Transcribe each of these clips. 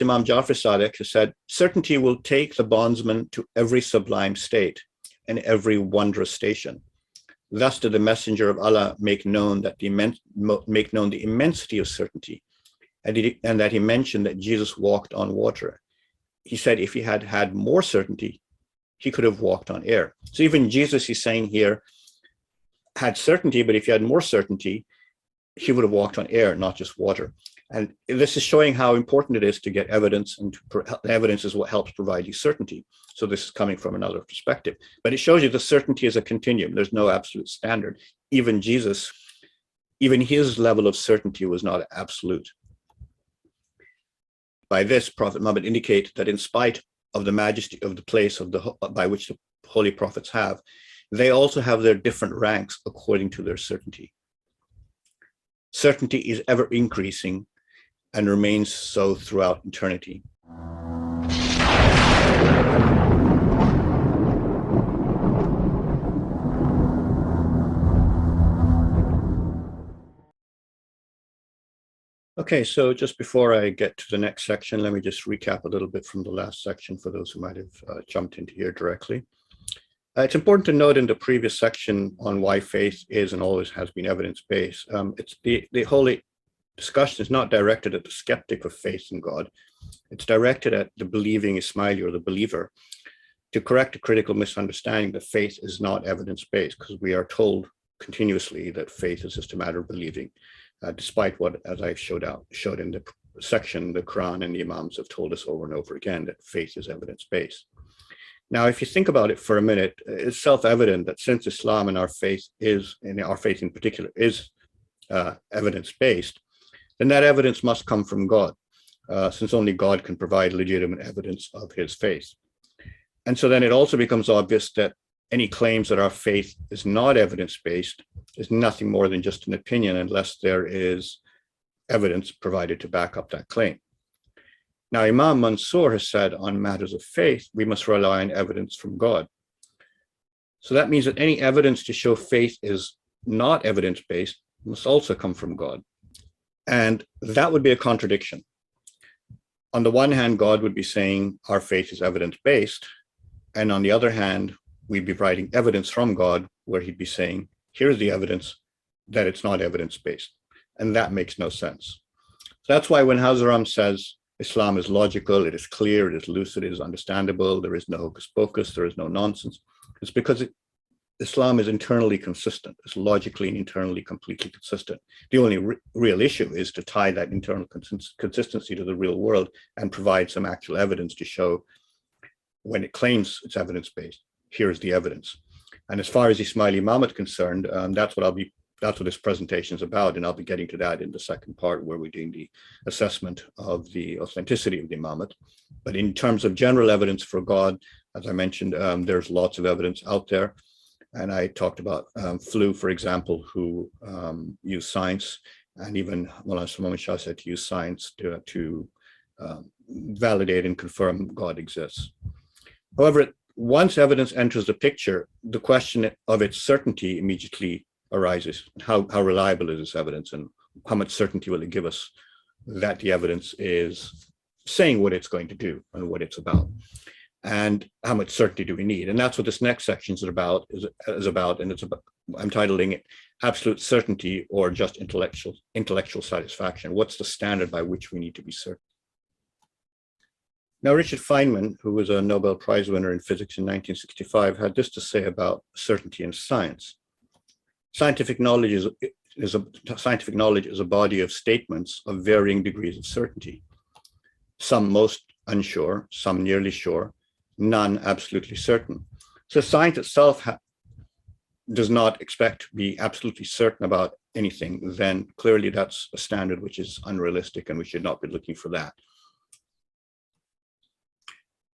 Imam Jafar Sadiq has said, certainty will take the bondsman to every sublime state and every wondrous station. Thus did the messenger of Allah make known the immensity of certainty, and that he mentioned that Jesus walked on water. He said if he had had more certainty, he could have walked on air. So even Jesus, he's saying here, had certainty, but if he had more certainty, he would have walked on air, not just water. And this is showing how important it is to get evidence, and evidence is what helps provide you certainty. So this is coming from another perspective, but it shows you the certainty is a continuum. There's no absolute standard. Even Jesus, even his level of certainty was not absolute. By this, Prophet Muhammad indicated that in spite of the majesty of the place of by which the holy prophets have, they also have their different ranks according to their certainty. Certainty is ever increasing and remains so throughout eternity. Okay, so just before I get to the next section, let me just recap a little bit from the last section for those who might have jumped into here directly. It's important to note in the previous section on why faith is and always has been evidence-based. It's the whole discussion is not directed at the skeptic of faith in God. It's directed at the believing Ismaili or the believer to correct a critical misunderstanding that faith is not evidence-based, because we are told continuously that faith is just a matter of believing, despite what, as I showed in the section, the Qur'an and the Imams have told us over and over again that faith is evidence-based. Now, if you think about it for a minute, it's self-evident that since Islam and our faith in particular is evidence-based, then that evidence must come from God, since only God can provide legitimate evidence of his faith. And so then it also becomes obvious that any claims that our faith is not evidence-based is nothing more than just an opinion unless there is evidence provided to back up that claim. Now, Imam Mansour has said on matters of faith, we must rely on evidence from God. So that means that any evidence to show faith is not evidence-based must also come from God. And that would be a contradiction. On the one hand, God would be saying our faith is evidence-based. And on the other hand, we'd be providing evidence from God where he'd be saying, here's the evidence that it's not evidence-based. And that makes no sense. So that's why when Hazaram says Islam is logical, it is clear, it is lucid, it is understandable, there is no hocus pocus, there is no nonsense, it's because Islam is internally consistent. It's logically and internally completely consistent. The only real issue is to tie that internal consistency to the real world and provide some actual evidence to show when it claims it's evidence-based, here's the evidence. And as far as Ismaili Imamat concerned, that's what this presentation is about, and I'll be getting to that in the second part where we're doing the assessment of the authenticity of the Imamat. But in terms of general evidence for God, as I mentioned, there's lots of evidence out there. And I talked about Flu, for example, who used science, and even Maulana Muhammad Shah said to use science to validate and confirm God exists. However, once evidence enters the picture, the question of its certainty immediately arises. How reliable is this evidence, and how much certainty will it give us that the evidence is saying what it's going to do and what it's about? And how much certainty do we need? And that's what this next section is about, and it's about, I'm titling it Absolute Certainty or Just Intellectual Satisfaction. What's the standard by which we need to be certain? Now, Richard Feynman, who was a Nobel Prize winner in physics in 1965, had this to say about certainty in science. Scientific knowledge is a body of statements of varying degrees of certainty. Some most unsure, some nearly sure, none absolutely certain. So science itself does not expect to be absolutely certain about anything. Then clearly that's a standard which is unrealistic, and we should not be looking for that.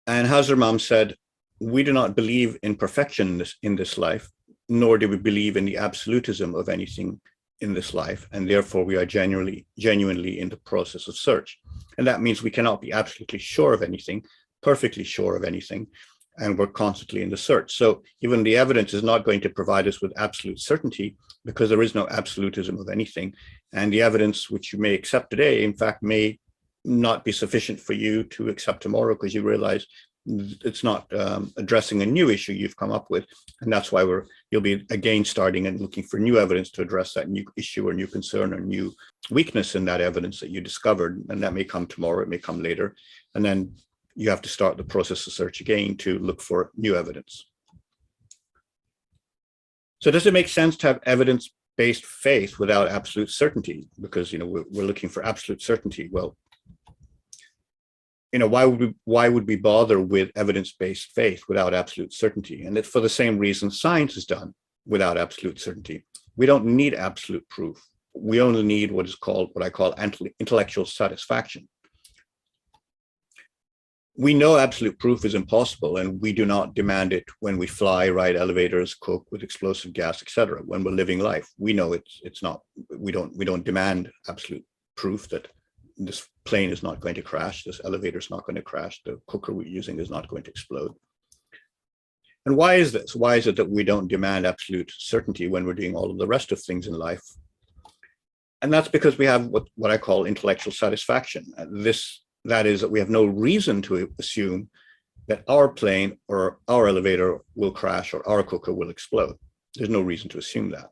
And Hazar said, we do not believe in perfection in this life, nor do we believe in the absolutism of anything in this life, and therefore we are genuinely in the process of search. And that means we cannot be absolutely sure of anything, perfectly sure of anything, and we're constantly in the search. So even the evidence is not going to provide us with absolute certainty, because there is no absolutism of anything. And the evidence which you may accept today, in fact, may not be sufficient for you to accept tomorrow because you realize it's not addressing a new issue you've come up with. And that's why you'll be again starting and looking for new evidence to address that new issue or new concern or new weakness in that evidence that you discovered. And that may come tomorrow, it may come later. And then you have to start the process of search again to look for new evidence. So does it make sense to have evidence-based faith without absolute certainty? Because we're looking for absolute certainty. Well, why would we bother with evidence-based faith without absolute certainty? And it's for the same reason science is done without absolute certainty. We don't need absolute proof. We only need what I call intellectual satisfaction. We know absolute proof is impossible, and we do not demand it when we fly, ride elevators, cook with explosive gas, etc. When we're living life, we know it's not. We don't demand absolute proof that this plane is not going to crash, this elevator is not going to crash, the cooker we're using is not going to explode. And why is this? Why is it that we don't demand absolute certainty when we're doing all of the rest of things in life? And that's because we have what I call intellectual satisfaction. That is that we have no reason to assume that our plane or our elevator will crash or our cooker will explode. There's no reason to assume that.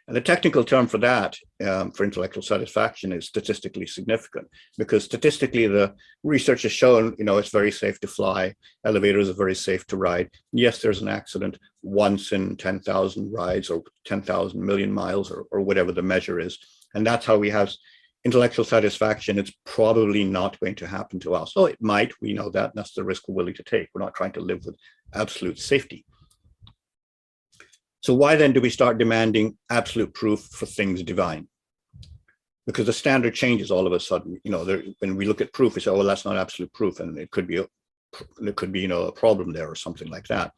And the technical term for that, for intellectual satisfaction, is statistically significant, because statistically the research has shown, it's very safe to fly, elevators are very safe to ride. Yes, there's an accident once in 10,000 rides or 10,000 million miles or whatever the measure is. And that's how we have intellectual satisfaction. It's probably not going to happen to us. Oh, it might, we know that, and that's the risk we're willing to take. We're not trying to live with absolute safety. So why then do we start demanding absolute proof for things divine? Because the standard changes all of a sudden. When we look at proof, we say, "Oh, well, that's not absolute proof," and it could be a problem there or something like that.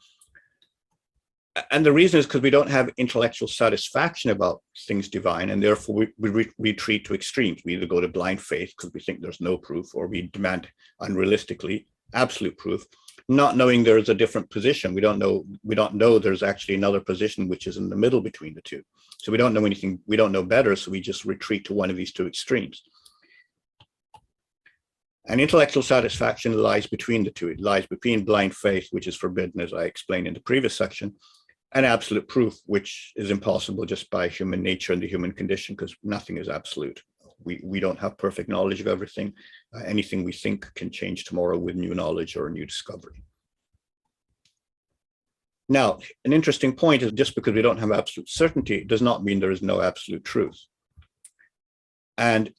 And the reason is because we don't have intellectual satisfaction about things divine, and therefore we retreat to extremes. We either go to blind faith because we think there's no proof, or we demand unrealistically absolute proof, not knowing there's a different position. We don't know there's actually another position which is in the middle between the two. So we don't know anything, we don't know better, so we just retreat to one of these two extremes. And intellectual satisfaction lies between the two. It lies between blind faith, which is forbidden, as I explained in the previous section, and absolute proof, which is impossible just by human nature and the human condition, because nothing is absolute. We don't have perfect knowledge of everything. Anything we think can change tomorrow with new knowledge or a new discovery. Now, an interesting point is just because we don't have absolute certainty does not mean there is no absolute truth. And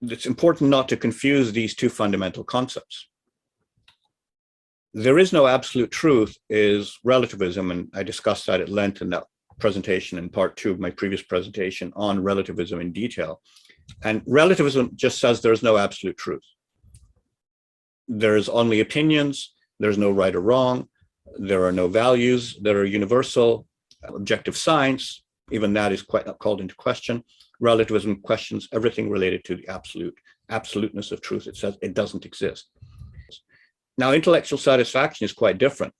it's important not to confuse these two fundamental concepts. There is no absolute truth is relativism, and I discussed that at length in that presentation in part 2 of my previous presentation on relativism in detail. And relativism just says there's no absolute truth. There's only opinions, there's no right or wrong, there are no values that are universal. Objective science, even that is quite called into question. Relativism questions everything related to the absoluteness of truth. It says it doesn't exist. Now, intellectual satisfaction is quite different.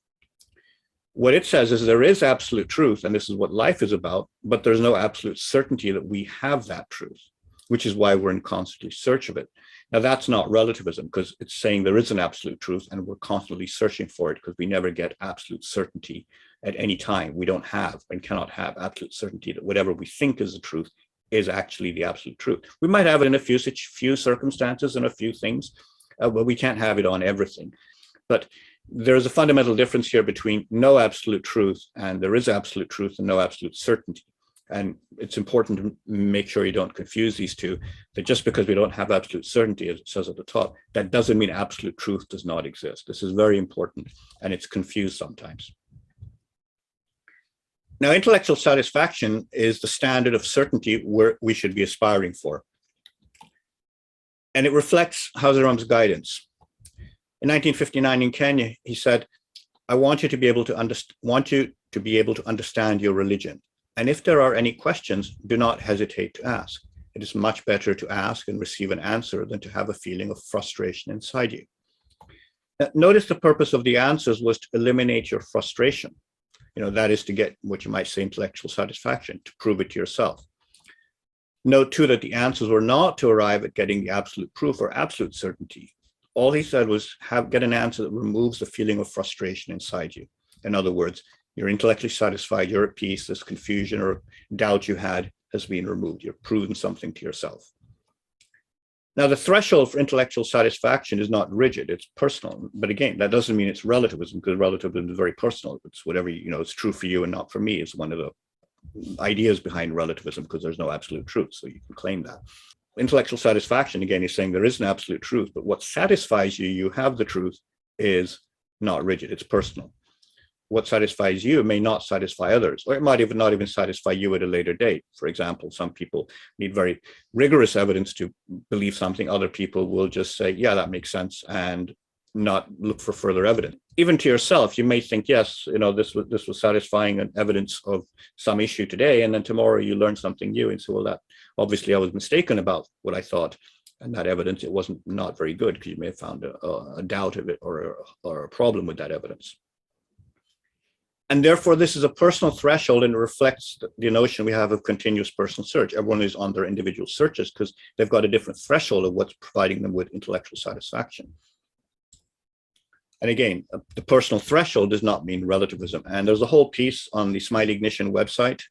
What it says is there is absolute truth, and this is what life is about, but there's no absolute certainty that we have that truth, which is why we're in constant search of it. Now, that's not relativism, because it's saying there is an absolute truth and we're constantly searching for it, because we never get absolute certainty at any time. We don't have and cannot have absolute certainty that whatever we think is the truth is actually the absolute truth. We might have it in a few circumstances and a few things, but we can't have it on everything. But there's a fundamental difference here between no absolute truth and there is absolute truth and no absolute certainty. And it's important to make sure you don't confuse these two, that just because we don't have absolute certainty, as it says at the top, that doesn't mean absolute truth does not exist. This is very important, and it's confused sometimes. Now, intellectual satisfaction is the standard of certainty where we should be aspiring for. And it reflects Hazaram's guidance. In 1959 in Kenya, he said, "I want you to be able to understand your religion. And if there are any questions, do not hesitate to ask. It is much better to ask and receive an answer than to have a feeling of frustration inside you." Now, notice the purpose of the answers was to eliminate your frustration. That is to get what you might say intellectual satisfaction, to prove it to yourself. Note too that the answers were not to arrive at getting the absolute proof or absolute certainty. All he said was get an answer that removes the feeling of frustration inside you. In other words, you're intellectually satisfied, you're at peace, this confusion or doubt you had has been removed. You've proven something to yourself. Now, the threshold for intellectual satisfaction is not rigid, it's personal. But again, that doesn't mean it's relativism, because relativism is very personal. It's whatever, it's true for you and not for me is one of the ideas behind relativism, because there's no absolute truth. So you can claim that. Intellectual satisfaction, again, is saying there is an absolute truth, but what satisfies you, you have the truth, is not rigid, it's personal. What satisfies you may not satisfy others, or it might even not even satisfy you at a later date. For example, some people need very rigorous evidence to believe something. Other people will just say, yeah, that makes sense, and not look for further evidence. Even to yourself, you may think, yes, this was satisfying evidence of some issue today, and then tomorrow you learn something new, and so, well, that obviously I was mistaken about what I thought, and that evidence, it wasn't not very good, because you may have found a doubt of it or a problem with that evidence. And therefore, this is a personal threshold, and it reflects the notion we have of continuous personal search. Everyone is on their individual searches because they've got a different threshold of what's providing them with intellectual satisfaction. And again, the personal threshold does not mean relativism. And there's a whole piece on the Ismaili Ignition website,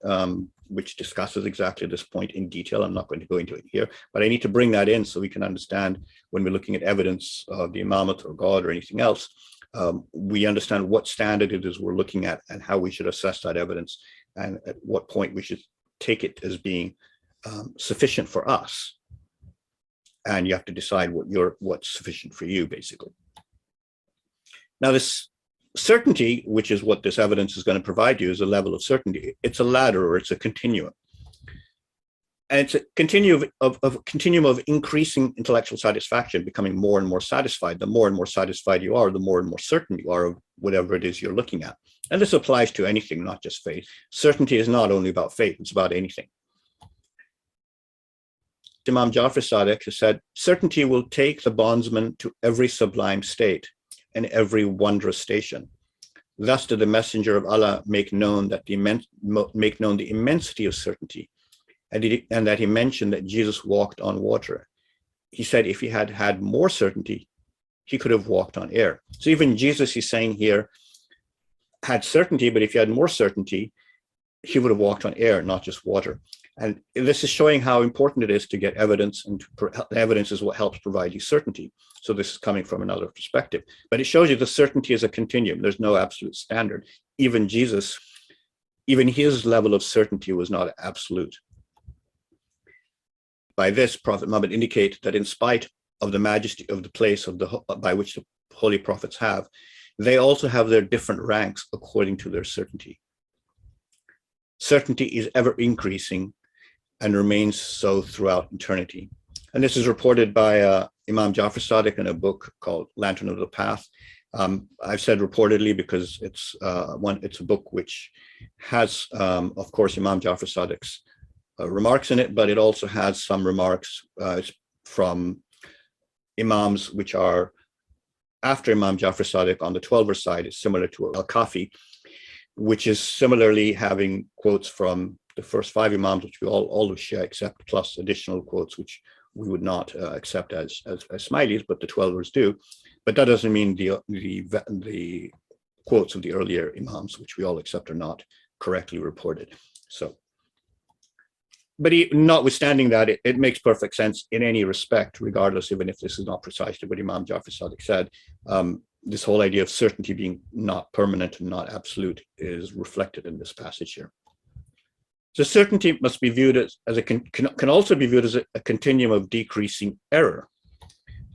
which discusses exactly this point in detail. I'm not going to go into it here, but I need to bring that in so we can understand when we're looking at evidence of the Imamat or God or anything else, we understand what standard it is we're looking at and how we should assess that evidence, and at what point we should take it as being sufficient for us. And you have to decide what's sufficient for you, basically. Now, this certainty, which is what this evidence is going to provide you, is a level of certainty. It's a ladder, or it's a continuum. And it's a continuum of increasing intellectual satisfaction, becoming more and more satisfied. The more and more satisfied you are, the more and more certain you are of whatever it is you're looking at. And this applies to anything, not just faith. Certainty is not only about faith, it's about anything. Imam Jafar Sadiq has said, certainty will take the bondsman to every sublime state and every wondrous station. Thus did the messenger of Allah make known the immensity of certainty, and that he mentioned that Jesus walked on water. He said if he had had more certainty, he could have walked on air. So even Jesus, he's saying here, had certainty, but if he had more certainty, he would have walked on air, not just water. And this is showing how important it is to get evidence, and evidence is what helps provide you certainty. So this is coming from another perspective, but it shows you the certainty is a continuum. There's no absolute standard. Even Jesus, even his level of certainty was not absolute. By this, Prophet Muhammad indicates that in spite of the majesty of the place by which the holy prophets have, they also have their different ranks according to their certainty. Certainty is ever increasing and remains so throughout eternity. And this is reported by Imam Jafar Sadiq in a book called Lantern of the Path. I've said reportedly because it's a book which has, of course, Imam Jafar Sadiq's remarks in it, but it also has some remarks from Imams which are after Imam Jafar Sadiq on the 12er side. Is similar to Al-Kafi, which is similarly having quotes from the first 5 Imams, which we all of Shia accept, plus additional quotes which we would not accept as Ismailis, but the 12ers do. But that doesn't mean the quotes of the earlier Imams, which we all accept, are not correctly reported. So, but notwithstanding that, it makes perfect sense in any respect, regardless, even if this is not precisely what Imam Jafar Sadiq said. This whole idea of certainty being not permanent and not absolute is reflected in this passage here. So certainty must be viewed can also be viewed as a continuum of decreasing error.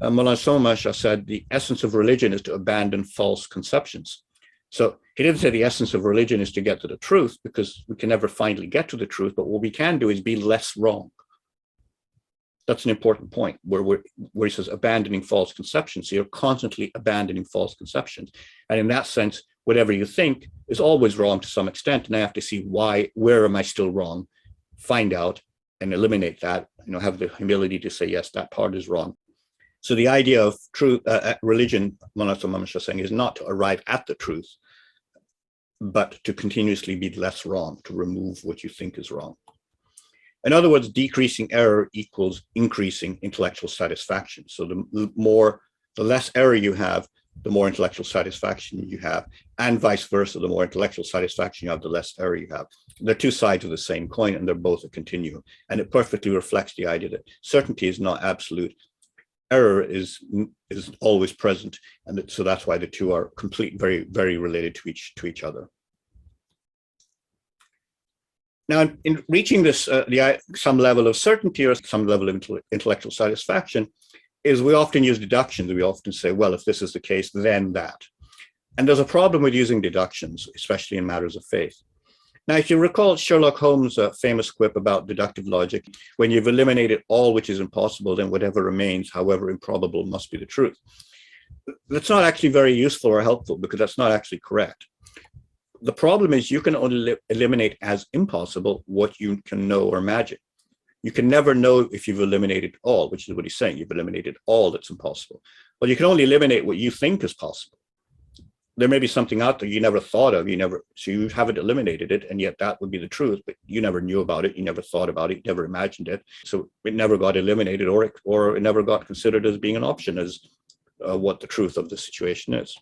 Mullah Somasha said the essence of religion is to abandon false conceptions. So he didn't say the essence of religion is to get to the truth, because we can never finally get to the truth, but what we can do is be less wrong. That's an important point where he says abandoning false conceptions. So you're constantly abandoning false conceptions. And in that sense, whatever you think is always wrong to some extent. And I have to see where am I still wrong, find out and eliminate that, have the humility to say, yes, that part is wrong. So the idea of truth, religion, Mullah Somasha saying, is not to arrive at the truth, but to continuously be less wrong, to remove what you think is wrong. In other words, decreasing error equals increasing intellectual satisfaction. So the less error you have, the more intellectual satisfaction you have, and vice versa. The more intellectual satisfaction you have, the less error you have. They're two sides of the same coin, and they're both a continuum. And it perfectly reflects the idea that certainty is not absolute. Error is always present, and so that's why the two are very, very related to each other. Now, in reaching this, some level of certainty or some level of intellectual satisfaction, is we often use deductions. We often say, well, if this is the case, then that. And there's a problem with using deductions, especially in matters of faith. Now, if you recall Sherlock Holmes' famous quip about deductive logic, when you've eliminated all which is impossible, then whatever remains, however improbable, must be the truth. That's not actually very useful or helpful, because that's not actually correct. The problem is you can only eliminate as impossible what you can know or imagine. You can never know if you've eliminated all, which is what he's saying. You've eliminated all that's impossible. Well, you can only eliminate what you think is possible. There may be something out there you never thought of, so you haven't eliminated it, and yet that would be the truth, but you never knew about it, you never thought about it, you never imagined it, so it never got eliminated, or it never got considered as being an option, as what the truth of the situation is.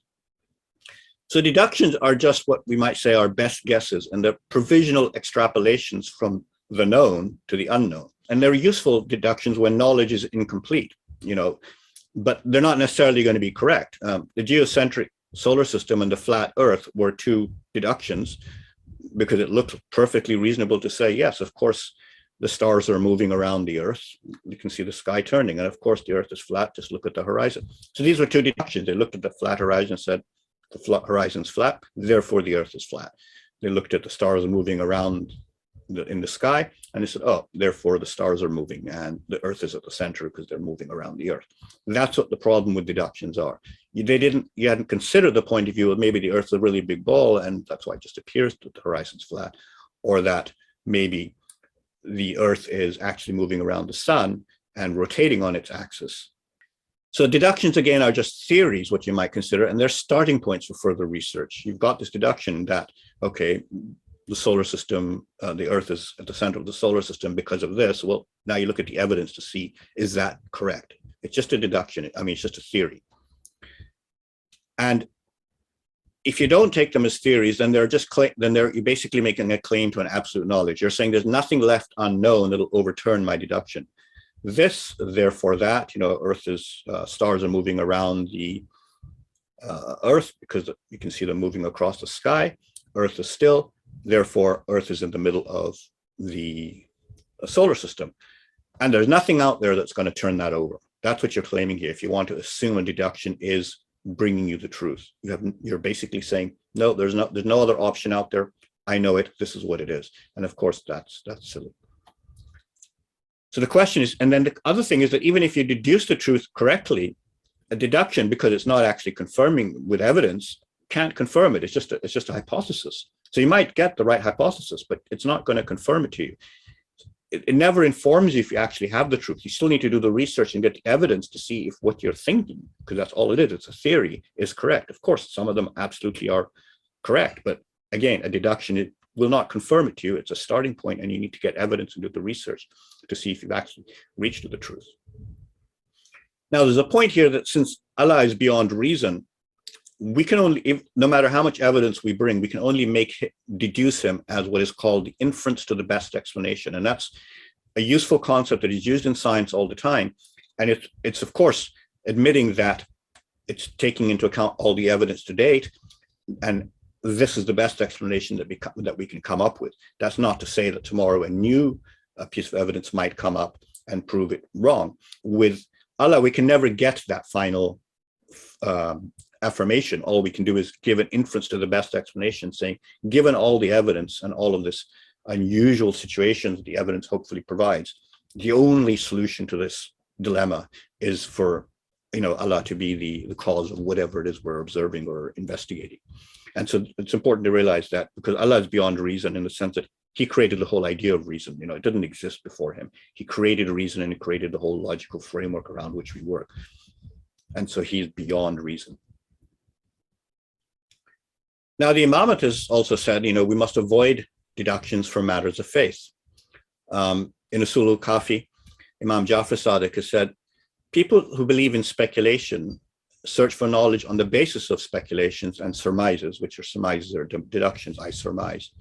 So deductions are just what we might say are best guesses, and they're provisional extrapolations from the known to the unknown. And they're useful deductions when knowledge is incomplete, but they're not necessarily going to be correct. The geocentric solar system and the flat Earth were two deductions, because it looked perfectly reasonable to say, yes, of course, the stars are moving around the Earth. You can see the sky turning, and of course, the Earth is flat. Just look at the horizon. So these were two deductions. They looked at the flat horizon and said, the horizon's flat, therefore the Earth is flat. They looked at the stars moving around in the sky, and they said, oh, therefore the stars are moving, and the Earth is at the center because they're moving around the Earth. That's what the problem with deductions are. You hadn't considered the point of view of maybe the Earth's a really big ball, and that's why it just appears that the horizon's flat, or that maybe the Earth is actually moving around the sun and rotating on its axis. So deductions, again, are just theories, what you might consider, and they're starting points for further research. You've got this deduction that, okay, the solar system, the Earth is at the center of the solar system because of this. Well, now you look at the evidence to see, is that correct? It's just a deduction. I mean, it's just a theory. And if you don't take them as theories, then you're basically making a claim to an absolute knowledge. You're saying there's nothing left unknown that'll overturn my deduction. This, therefore that, Earth is, stars are moving around the Earth because you can see them moving across the sky. Earth is still, therefore Earth is in the middle of the solar system. And there's nothing out there that's going to turn that over. That's what you're claiming here. If you want to assume a deduction is bringing you the truth, you're basically saying, no, there's no other option out there. I know it. This is what it is. And of course, that's silly. So the question is, and then the other thing is that even if you deduce the truth correctly, a deduction, because it's not actually confirming with evidence, can't confirm it. It's just a hypothesis. So you might get the right hypothesis, but it's not going to confirm it to you. It never informs you if you actually have the truth. You still need to do the research and get the evidence to see if what you're thinking, because that's all it is, it's a theory, is correct. Of course, some of them absolutely are correct, but again, a deduction, it will not confirm it to you. It's a starting point, and you need to get evidence and do the research to see if you've actually reached to the truth. Now, there's a point here that since Allah is beyond reason, we can only, no matter how much evidence we bring, we can only deduce him as what is called the inference to the best explanation. And that's a useful concept that is used in science all the time. And it's of course, admitting that it's taking into account all the evidence to date, and this is the best explanation that we can come up with. That's not to say that tomorrow a new piece of evidence might come up and prove it wrong. With Allah, we can never get that final affirmation. All we can do is give an inference to the best explanation, saying, given all the evidence and all of this unusual situations the evidence hopefully provides, the only solution to this dilemma is for Allah to be the cause of whatever it is we're observing or investigating. And so it's important to realize that, because Allah is beyond reason in the sense that he created the whole idea of reason. It didn't exist before him. He created a reason, and he created the whole logical framework around which we work. And so he's beyond reason. Now, the Imamat has also said, we must avoid deductions for matters of faith. in Usul al-Kafi, Imam Jafar Sadiq has said, people who believe in speculation search for knowledge on the basis of speculations and surmises, which are surmises or deductions, I surmise.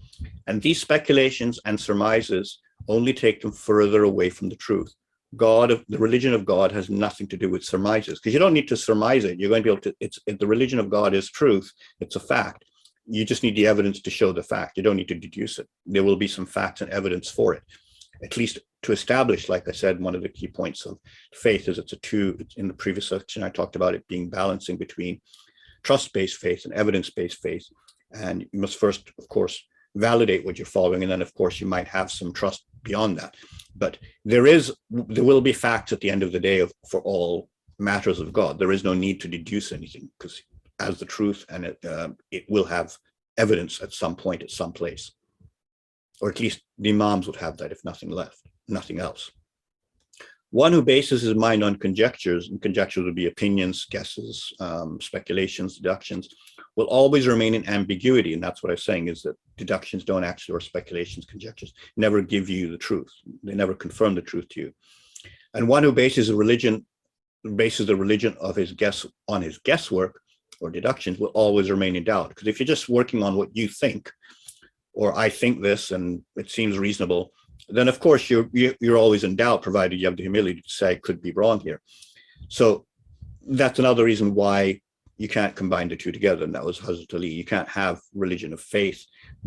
And these speculations and surmises only take them further away from the truth. The religion of God has nothing to do with surmises, because you don't need to surmise it. You're going to be able to, the religion of God is truth. It's a fact. You just need the evidence to show the fact. You don't need to deduce it. There will be some facts and evidence for it, at least to establish, like I said, one of the key points of faith is in the previous section, I talked about it being balancing between trust-based faith and evidence-based faith. And you must first, of course, validate what you're following. And then, of course, you might have some trust beyond that. But there will be facts at the end of the day for all matters of God. There is no need to deduce anything, because as the truth, and it will have evidence at some point, at some place. Or at least the Imams would have that, if nothing else. One who bases his mind on conjectures, and conjectures would be opinions, guesses, speculations, deductions, will always remain in ambiguity. And that's what I'm saying, is that deductions don't actually, or speculations, conjectures, never give you the truth. They never confirm the truth to you. And one who bases the religion of his guess on his guesswork or deductions will always remain in doubt. Because if you're just working on what you think, or I think this and it seems reasonable, then of course you're always in doubt, provided you have the humility to say I could be wrong here. So that's another reason why you can't combine the two together. And that was Hazrat Ali. You can't have religion of faith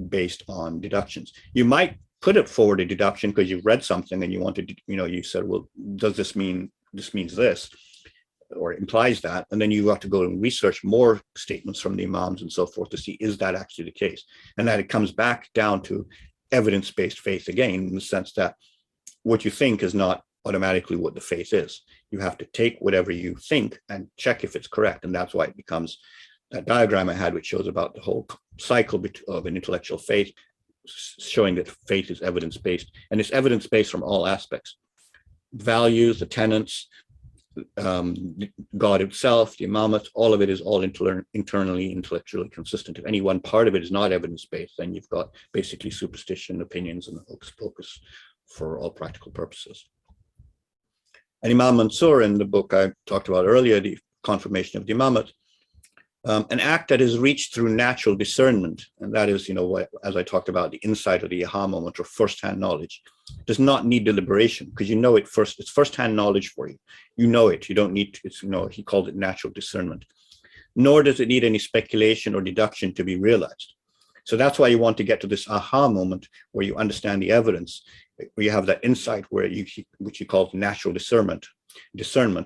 based on deductions. You might put it forward a deduction because you've read something and you wanted to, you said, well, does this mean this means this, or implies that? And then you have to go and research more statements from the Imams and so forth to see, is that actually the case? And that it comes back down to evidence-based faith again, in the sense that what you think is not automatically what the faith is. You have to take whatever you think and check if it's correct. And that's why it becomes that diagram I had, which shows about the whole cycle of an intellectual faith, showing that faith is evidence-based, and it's evidence-based from all aspects. Values, the tenets, God himself, the Imamat, all of it is all internally, intellectually consistent. If any one part of it is not evidence-based, then you've got basically superstition, opinions, and hocus pocus for all practical purposes. And Imam Mansur, in the book I talked about earlier, The Confirmation of the Imamat, an act that is reached through natural discernment, and that is, as I talked about, the insight or the aha moment or first-hand knowledge, does not need deliberation, because you know it first. It's first-hand knowledge for you. You know it. You don't need to, he called it natural discernment. Nor does it need any speculation or deduction to be realized. So that's why you want to get to this aha moment where you understand the evidence, where you have that insight which he calls natural discernment,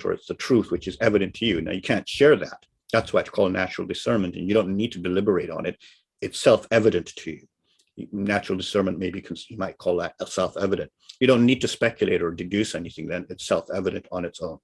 or it's the truth which is evident to you. Now you can't share that. That's why it's called natural discernment, and you don't need to deliberate on it. It's self-evident to you. Natural discernment, maybe you might call that self-evident. You don't need to speculate or deduce anything, then it's self-evident on its own.